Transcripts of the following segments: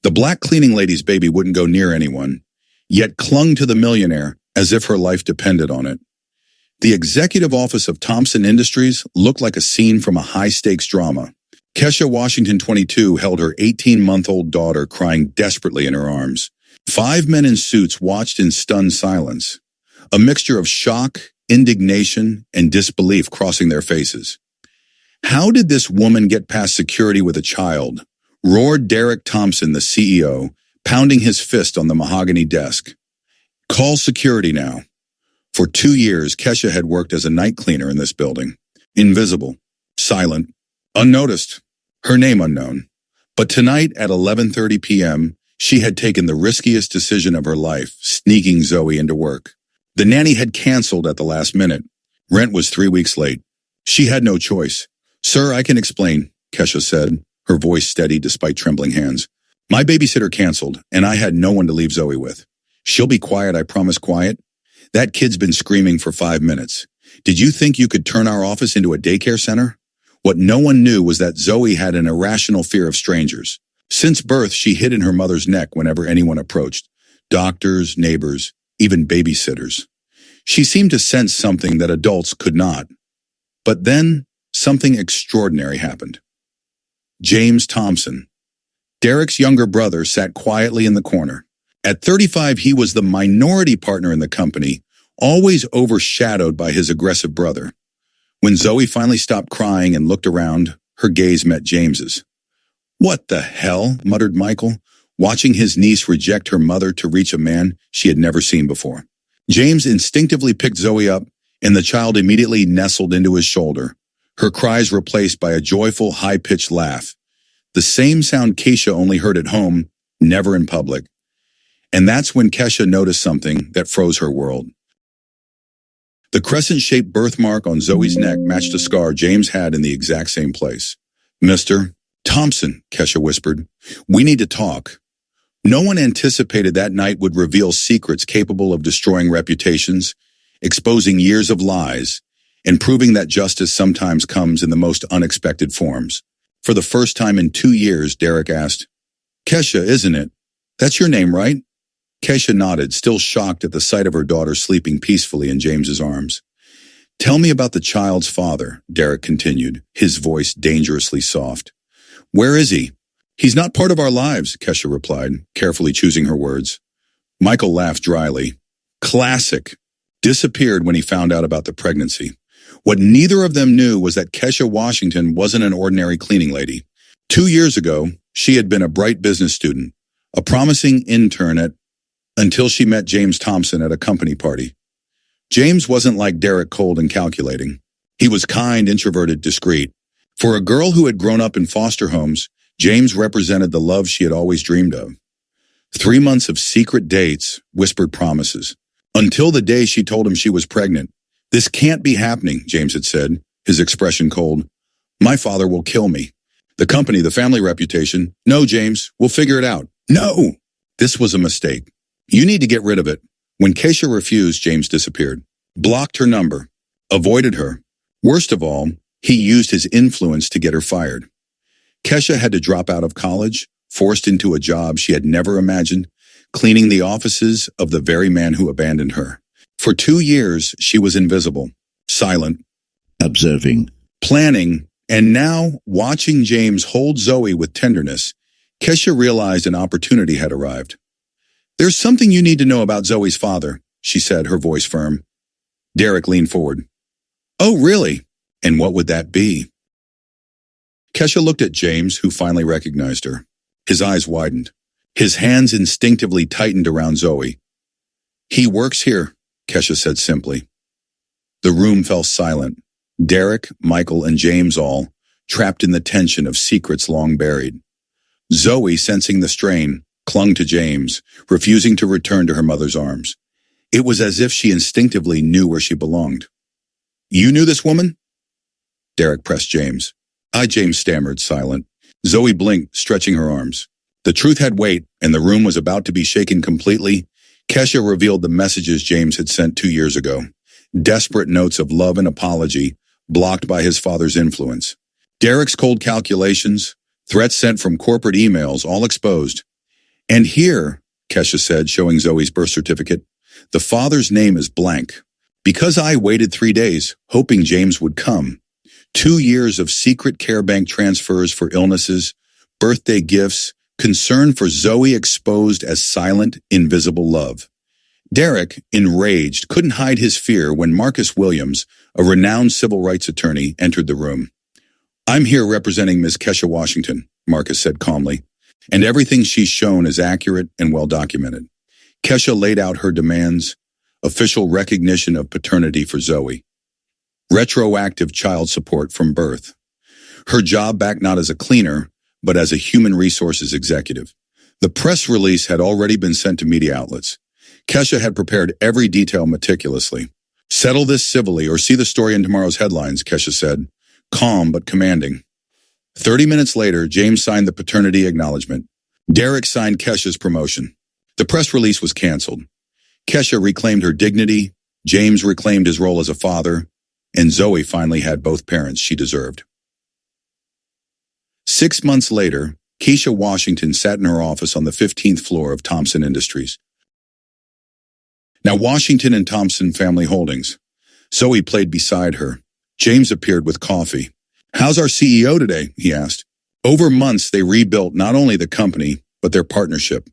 The black cleaning lady's baby wouldn't go near anyone, yet clung to the millionaire as if her life depended on it. The executive office of Thompson Industries looked like a scene from a high-stakes drama. Kesha Washington, 22, held her 18-month-old daughter crying desperately in her arms. 5 men in suits watched in stunned silence, a mixture of shock, indignation, and disbelief crossing their faces. "How did this woman get past security with a child?" roared Derek Thompson, the CEO, pounding his fist on the mahogany desk. "Call security now." For 2 years, Kesha had worked as a night cleaner in this building. Invisible, silent, unnoticed, her name unknown. But tonight at 11:30 p.m., she had taken the riskiest decision of her life, sneaking Zoe into work. The nanny had canceled at the last minute. Rent was 3 weeks late. She had no choice. "Sir, I can explain," Kesha said, her voice steady despite trembling hands. "My babysitter canceled, and I had no one to leave Zoe with. She'll be quiet, I promise, quiet. That kid's been screaming for 5 minutes. Did you think you could turn our office into a daycare center?" What no one knew was that Zoe had an irrational fear of strangers. Since birth, she hid in her mother's neck whenever anyone approached. Doctors, neighbors, even babysitters. She seemed to sense something that adults could not. But then, something extraordinary happened. James Thompson, Derek's younger brother, sat quietly in the corner. At 35, he was the minority partner in the company, always overshadowed by his aggressive brother. When Zoe finally stopped crying and looked around, her gaze met James's. "What the hell?" muttered Michael, watching his niece reject her mother to reach a man she had never seen before. James instinctively picked Zoe up, and the child immediately nestled into his shoulder, her cries replaced by a joyful, high-pitched laugh. The same sound Kesha only heard at home, never in public. And that's when Kesha noticed something that froze her world. The crescent-shaped birthmark on Zoe's neck matched a scar James had in the exact same place. "Mr. Thompson," Kesha whispered, "we need to talk." No one anticipated that night would reveal secrets capable of destroying reputations, exposing years of lies, and proving that justice sometimes comes in the most unexpected forms. For the first time in 2 years, Derek asked, "Kesha, isn't it? That's your name, right?" Kesha nodded, still shocked at the sight of her daughter sleeping peacefully in James's arms. "Tell me about the child's father," Derek continued, his voice dangerously soft. "Where is he?" "He's not part of our lives," Kesha replied, carefully choosing her words. Michael laughed dryly. "Classic." Disappeared when he found out about the pregnancy. What neither of them knew was that Kesha Washington wasn't an ordinary cleaning lady. 2 years ago, she had been a bright business student, a promising intern until she met James Thompson at a company party. James wasn't like Derek, cold and calculating. He was kind, introverted, discreet. For a girl who had grown up in foster homes, James represented the love she had always dreamed of. 3 months of secret dates, whispered promises, until the day she told him she was pregnant. "This can't be happening," James had said, his expression cold. "My father will kill me. The company, the family reputation. No, James, we'll figure it out." "No!" This was a mistake. "You need to get rid of it." When Kesha refused, James disappeared. Blocked her number. Avoided her. Worst of all, he used his influence to get her fired. Kesha had to drop out of college, forced into a job she had never imagined, cleaning the offices of the very man who abandoned her. For 2 years, she was invisible, silent, observing, planning, and now, watching James hold Zoe with tenderness, Kesha realized an opportunity had arrived. "There's something you need to know about Zoe's father," she said, her voice firm. Derek leaned forward. "Oh, really? And what would that be?" Kesha looked at James, who finally recognized her. His eyes widened. His hands instinctively tightened around Zoe. "He works here," Kesha said simply. The room fell silent. Derek, Michael, and James all trapped in the tension of secrets long buried. Zoe, sensing the strain, clung to James, refusing to return to her mother's arms. It was as if she instinctively knew where she belonged. "You knew this woman?" Derek pressed James. James stammered, silent. Zoe blinked, stretching her arms. The truth had weight, and the room was about to be shaken completely. Kesha revealed the messages James had sent 2 years ago. Desperate notes of love and apology, blocked by his father's influence. Derek's cold calculations, threats sent from corporate emails, all exposed. And here, Kesha said, showing Zoe's birth certificate, the father's name is blank. Because I waited 3 days, hoping James would come. 2 years of secret care bank transfers for illnesses, birthday gifts, concern for Zoe exposed as silent, invisible love. Derek, enraged, couldn't hide his fear when Marcus Williams, a renowned civil rights attorney, entered the room. I'm here representing Ms. Kesha Washington, Marcus said calmly, and everything she's shown is accurate and well documented. Kesha laid out her demands: official recognition of paternity for Zoe, retroactive child support from birth, her job back not as a cleaner, but as a human resources executive. The press release had already been sent to media outlets. Kesha had prepared every detail meticulously. Settle this civilly or see the story in tomorrow's headlines, Kesha said, calm but commanding. 30 minutes later, James signed the paternity acknowledgement. Derek signed Kesha's promotion. The press release was canceled. Kesha reclaimed her dignity, James reclaimed his role as a father, and Zoe finally had both parents she deserved. 6 months later, Kesha Washington sat in her office on the 15th floor of Thompson Industries. Now Washington and Thompson Family Holdings. Zoe played beside her. James appeared with coffee. How's our CEO today? He asked. Over months, they rebuilt not only the company, but their partnership.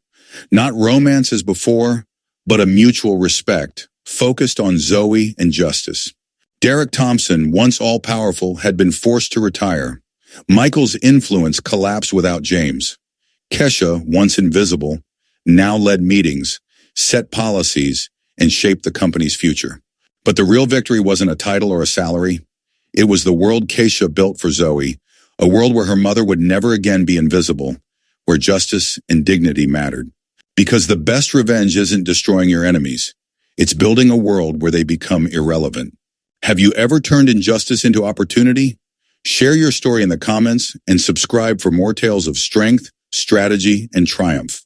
Not romance as before, but a mutual respect, focused on Zoe and justice. Derek Thompson, once all-powerful, had been forced to retire. Michael's influence collapsed without James. Kesha, once invisible, now led meetings, set policies, and shaped the company's future. But the real victory wasn't a title or a salary. It was the world Kesha built for Zoe, a world where her mother would never again be invisible, where justice and dignity mattered. Because the best revenge isn't destroying your enemies. It's building a world where they become irrelevant. Have you ever turned injustice into opportunity? Share your story in the comments and subscribe for more tales of strength, strategy, and triumph.